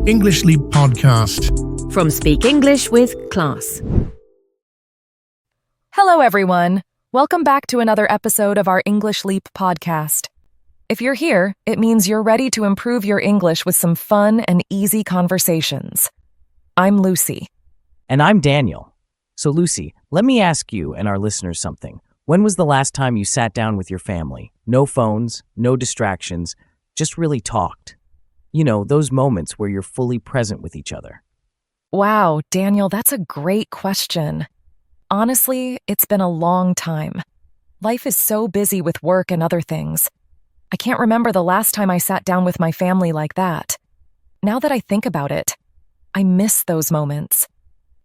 English Leap Podcast. From Speak English with Class. Hello, everyone. Welcome back to another episode of our English Leap podcast. If you're here, it means you're ready to improve your English with some fun and easy conversations. I'm Lucy. And I'm Daniel. So, Lucy, let me ask you and our listeners something. When was the last time you sat down with your family? No phones, no distractions, just really talked. You know, those moments where you're fully present with each other. Wow, Daniel, that's a great question. Honestly, it's been a long time. Life is so busy with work and other things. I can't remember the last time I sat down with my family like that. Now that I think about it, I miss those moments.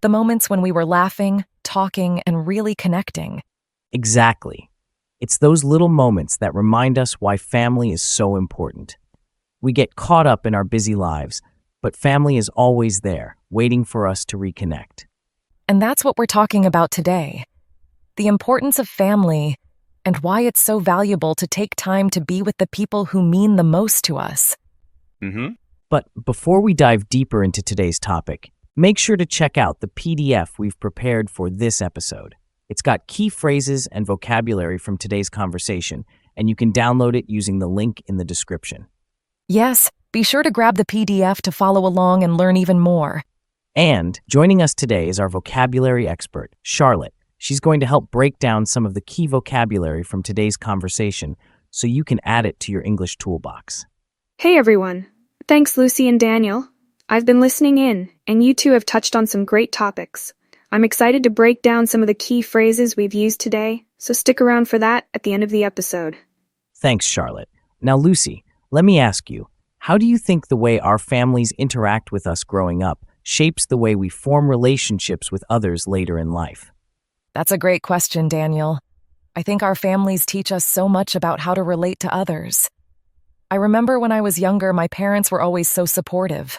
The moments when we were laughing, talking, and really connecting. Exactly. It's those little moments that remind us why family is so important. We get caught up in our busy lives, but family is always there, waiting for us to reconnect. And that's what we're talking about today. The importance of family and why it's so valuable to take time to be with the people who mean the most to us. But before we dive deeper into today's topic, make sure to check out the PDF we've prepared for this episode. It's got key phrases and vocabulary from today's conversation, and you can download it using the link in the description. Yes, be sure to grab the PDF to follow along and learn even more. And joining us today is our vocabulary expert, Charlotte. She's going to help break down some of the key vocabulary from today's conversation so you can add it to your English toolbox. Hey everyone. Thanks Lucy and Daniel. I've been listening in, and you two have touched on some great topics. I'm excited to break down some of the key phrases we've used today, so stick around for that at the end of the episode. Thanks, Charlotte. Now, Lucy, let me ask you, how do you think the way our families interact with us growing up shapes the way we form relationships with others later in life? That's a great question, Daniel. I think our families teach us so much about how to relate to others. I remember when I was younger, my parents were always so supportive.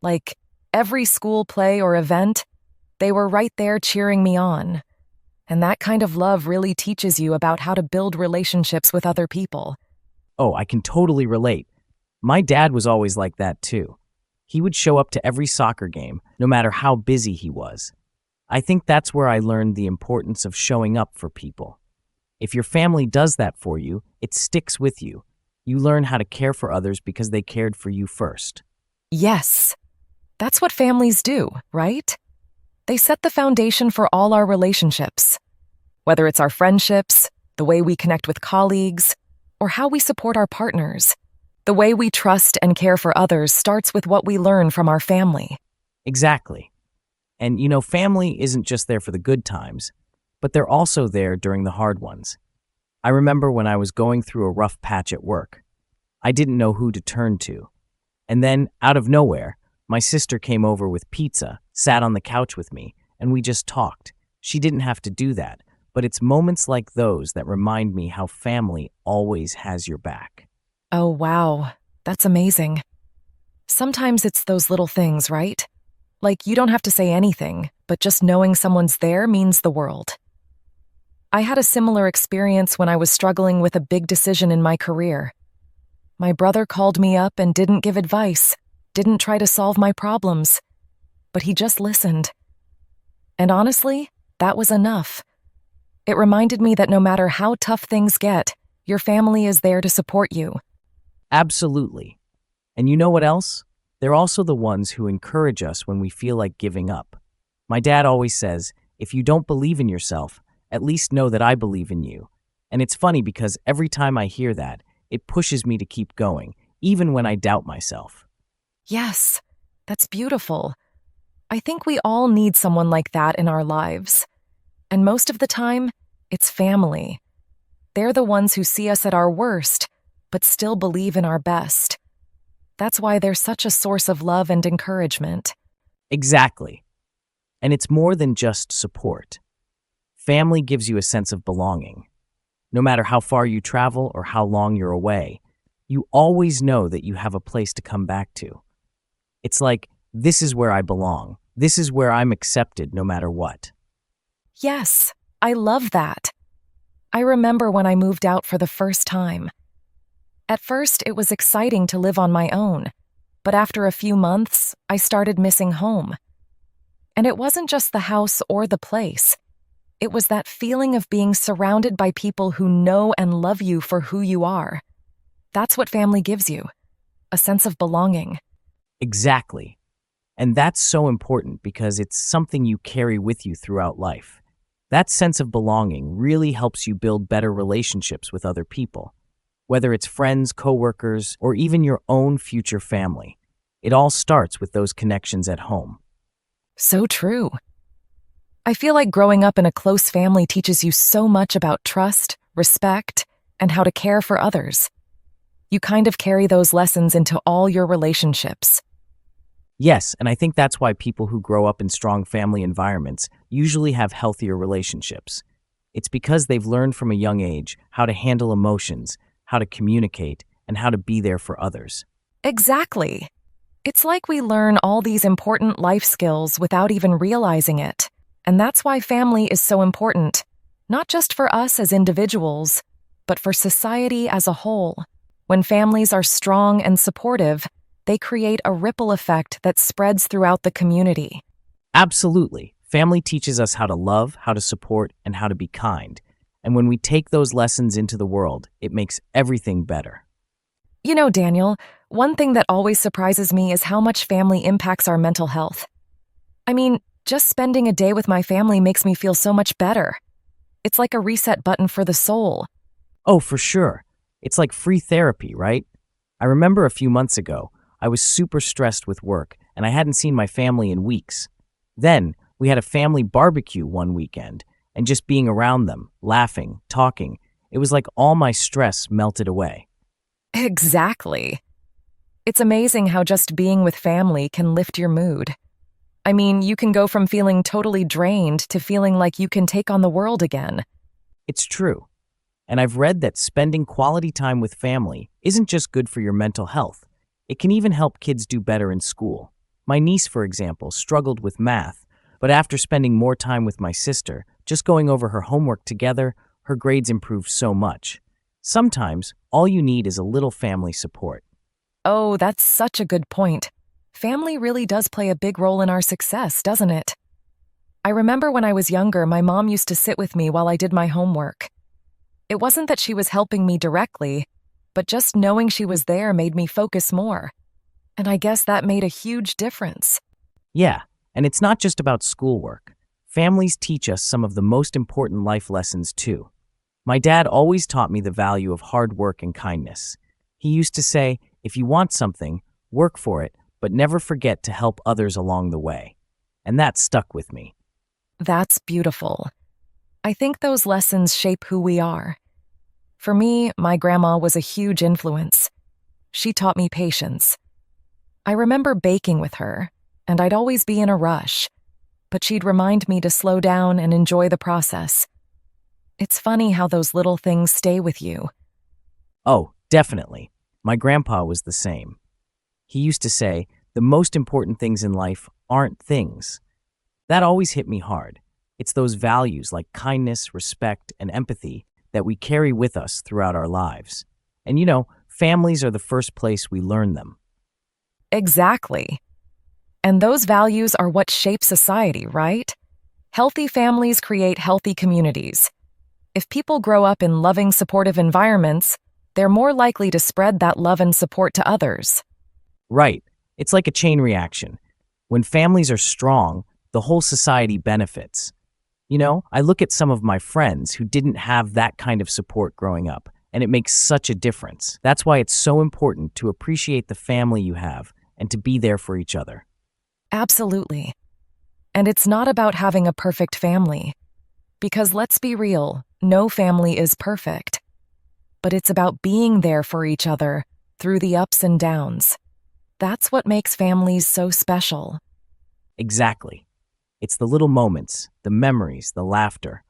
Like, every school play or event, they were right there cheering me on. And that kind of love really teaches you about how to build relationships with other people. Oh, I can totally relate. My dad was always like that too. He would show up to every soccer game, no matter how busy he was. I think that's where I learned the importance of showing up for people. If your family does that for you, it sticks with you. You learn how to care for others because they cared for you first. Yes, that's what families do, right? They set the foundation for all our relationships. Whether it's our friendships, the way we connect with colleagues, or how we support our partners. The way we trust and care for others starts with what we learn from our family. Exactly. And you know, family isn't just there for the good times, but they're also there during the hard ones. I remember when I was going through a rough patch at work. I didn't know who to turn to. And then, out of nowhere, my sister came over with pizza, sat on the couch with me, and we just talked. She didn't have to do that, but it's moments like those that remind me how family always has your back. Oh, wow. That's amazing. Sometimes it's those little things, right? Like you don't have to say anything, but just knowing someone's there means the world. I had a similar experience when I was struggling with a big decision in my career. My brother called me up and didn't give advice, didn't try to solve my problems, but he just listened. And honestly, that was enough. It reminded me that no matter how tough things get, your family is there to support you. Absolutely. And you know what else? They're also the ones who encourage us when we feel like giving up. My dad always says, if you don't believe in yourself, at least know that I believe in you. And it's funny because every time I hear that, it pushes me to keep going, even when I doubt myself. Yes, that's beautiful. I think we all need someone like that in our lives. And most of the time, it's family. They're the ones who see us at our worst, but still believe in our best. That's why they're such a source of love and encouragement. Exactly. And it's more than just support. Family gives you a sense of belonging. No matter how far you travel or how long you're away, you always know that you have a place to come back to. It's like, this is where I belong. This is where I'm accepted no matter what. Yes, I love that. I remember when I moved out for the first time. At first, it was exciting to live on my own. But after a few months, I started missing home. And it wasn't just the house or the place. It was that feeling of being surrounded by people who know and love you for who you are. That's what family gives you, a sense of belonging. Exactly. And that's so important because it's something you carry with you throughout life. That sense of belonging really helps you build better relationships with other people, whether it's friends, coworkers, or even your own future family. It all starts with those connections at home. So true. I feel like growing up in a close family teaches you so much about trust, respect, and how to care for others. You kind of carry those lessons into all your relationships. Yes, and I think that's why people who grow up in strong family environments usually have healthier relationships. It's because they've learned from a young age how to handle emotions, how to communicate, and how to be there for others. Exactly. It's like we learn all these important life skills without even realizing it. And that's why family is so important, not just for us as individuals, but for society as a whole. When families are strong and supportive, they create a ripple effect that spreads throughout the community. Absolutely. Family teaches us how to love, how to support, and how to be kind. And when we take those lessons into the world, it makes everything better. You know, Daniel, one thing that always surprises me is how much family impacts our mental health. I mean, just spending a day with my family makes me feel so much better. It's like a reset button for the soul. Oh, for sure. It's like free therapy, right? I remember a few months ago, I was super stressed with work, and I hadn't seen my family in weeks. Then, we had a family barbecue one weekend, and just being around them, laughing, talking, it was like all my stress melted away. Exactly. It's amazing how just being with family can lift your mood. I mean, you can go from feeling totally drained to feeling like you can take on the world again. It's true. And I've read that spending quality time with family isn't just good for your mental health. It can even help kids do better in school. My niece, for example, struggled with math, but after spending more time with my sister, just going over her homework together, her grades improved so much. Sometimes, all you need is a little family support. Oh, that's such a good point. Family really does play a big role in our success, doesn't it? I remember when I was younger, my mom used to sit with me while I did my homework. It wasn't that she was helping me directly, but just knowing she was there made me focus more. And I guess that made a huge difference. Yeah, and it's not just about schoolwork. Families teach us some of the most important life lessons, too. My dad always taught me the value of hard work and kindness. He used to say, if you want something, work for it, but never forget to help others along the way. And that stuck with me. That's beautiful. I think those lessons shape who we are. For me, my grandma was a huge influence. She taught me patience. I remember baking with her, and I'd always be in a rush, but she'd remind me to slow down and enjoy the process. It's funny how those little things stay with you. Oh, definitely. My grandpa was the same. He used to say, the most important things in life aren't things. That always hit me hard. It's those values like kindness, respect, and empathy that we carry with us throughout our lives. And you know, families are the first place we learn them. Exactly. And those values are what shape society, right? Healthy families create healthy communities. If people grow up in loving, supportive environments, they're more likely to spread that love and support to others. Right. It's like a chain reaction. When families are strong, the whole society benefits. You know, I look at some of my friends who didn't have that kind of support growing up, and it makes such a difference. That's why it's so important to appreciate the family you have and to be there for each other. Absolutely. And it's not about having a perfect family. Because let's be real, no family is perfect. But it's about being there for each other through the ups and downs. That's what makes families so special. Exactly. It's the little moments, the memories, the laughter.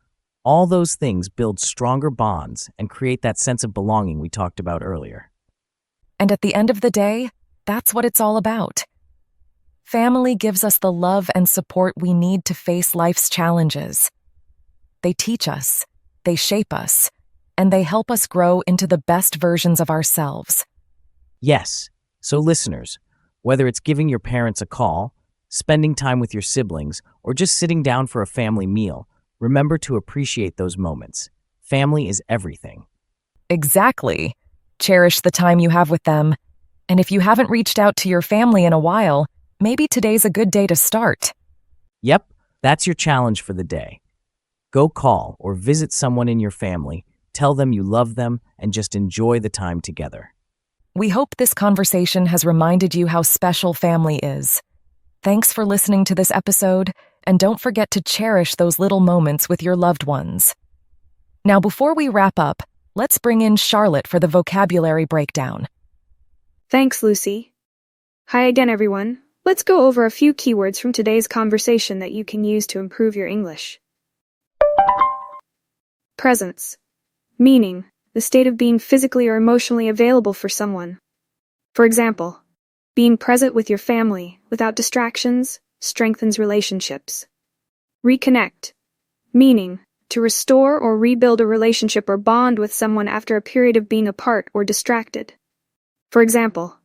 All those things build stronger bonds and create that sense of belonging we talked about earlier. And at the end of the day, that's what it's all about. Family gives us the love and support we need to face life's challenges. They teach us, they shape us, and they help us grow into the best versions of ourselves. Yes. So listeners, Whether it's giving your parents a call, spending time with your siblings, or just sitting down for a family meal, remember to appreciate those moments. Family is everything. Exactly. Cherish the time you have with them. And if you haven't reached out to your family in a while, maybe today's a good day to start. Yep, that's your challenge for the day. Go call or visit someone in your family, tell them you love them, and just enjoy the time together. We hope this conversation has reminded you how special family is. Thanks for listening to this episode, and don't forget to cherish those little moments with your loved ones. Now, before we wrap up, let's bring in Charlotte for the vocabulary breakdown. Thanks, Lucy. Hi again, everyone. Let's go over a few keywords from today's conversation that you can use to improve your English. Presence. Meaning, the state of being physically or emotionally available for someone. For example, being present with your family without distractions strengthens relationships. Reconnect. Meaning, to restore or rebuild a relationship or bond with someone after a period of being apart or distracted. For example,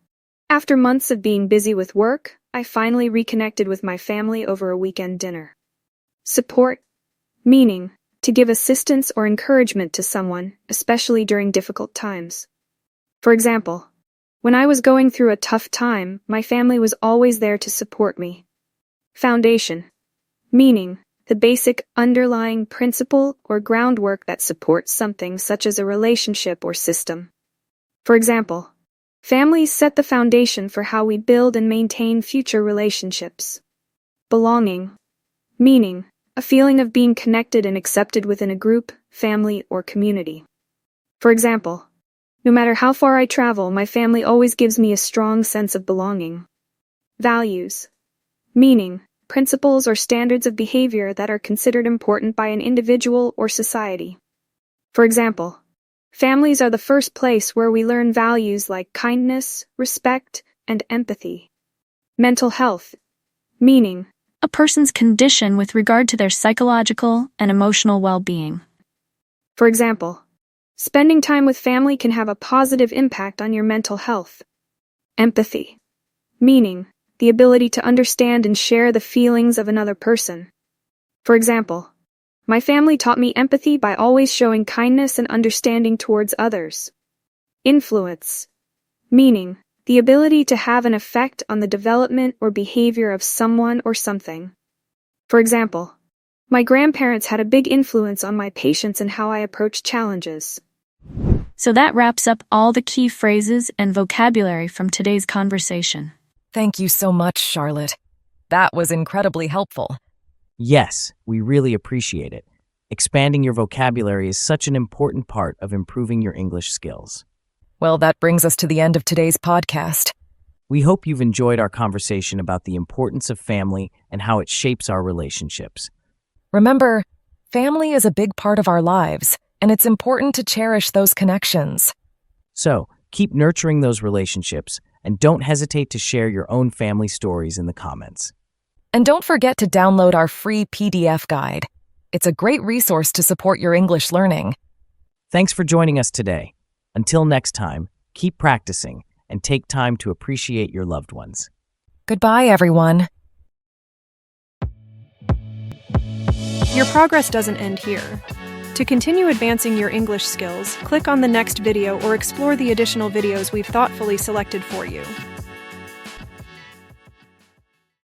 after months of being busy with work, I finally reconnected with my family over a weekend dinner. Support. Meaning, to give assistance or encouragement to someone, especially during difficult times. For example, when I was going through a tough time, my family was always there to support me. Foundation. Meaning, the basic underlying principle or groundwork that supports something such as a relationship or system. For example, families set the foundation for how we build and maintain future relationships. Belonging. Meaning, a feeling of being connected and accepted within a group, family, or community. For example, no matter how far I travel, my family always gives me a strong sense of belonging. Values. Meaning, principles or standards of behavior that are considered important by an individual or society. For example, families are the first place where we learn values like kindness, respect, and empathy. Mental health. Meaning, a person's condition with regard to their psychological and emotional well-being. For example, spending time with family can have a positive impact on your mental health. Empathy. Meaning, the ability to understand and share the feelings of another person. For example, my family taught me empathy by always showing kindness and understanding towards others. Influence. Meaning, the ability to have an effect on the development or behavior of someone or something. For example, my grandparents had a big influence on my patience and how I approach challenges. So that wraps up all the key phrases and vocabulary from today's conversation. Thank you so much, Charlotte. That was incredibly helpful. Yes, we really appreciate it. Expanding your vocabulary is such an important part of improving your English skills. Well, that brings us to the end of today's podcast. We hope you've enjoyed our conversation about the importance of family and how it shapes our relationships. Remember, family is a big part of our lives, and it's important to cherish those connections. So, keep nurturing those relationships, and don't hesitate to share your own family stories in the comments. And don't forget to download our free PDF guide. It's a great resource to support your English learning. Thanks for joining us today. Until next time, keep practicing and take time to appreciate your loved ones. Goodbye, everyone. Your progress doesn't end here. To continue advancing your English skills, click on the next video or explore the additional videos we've thoughtfully selected for you.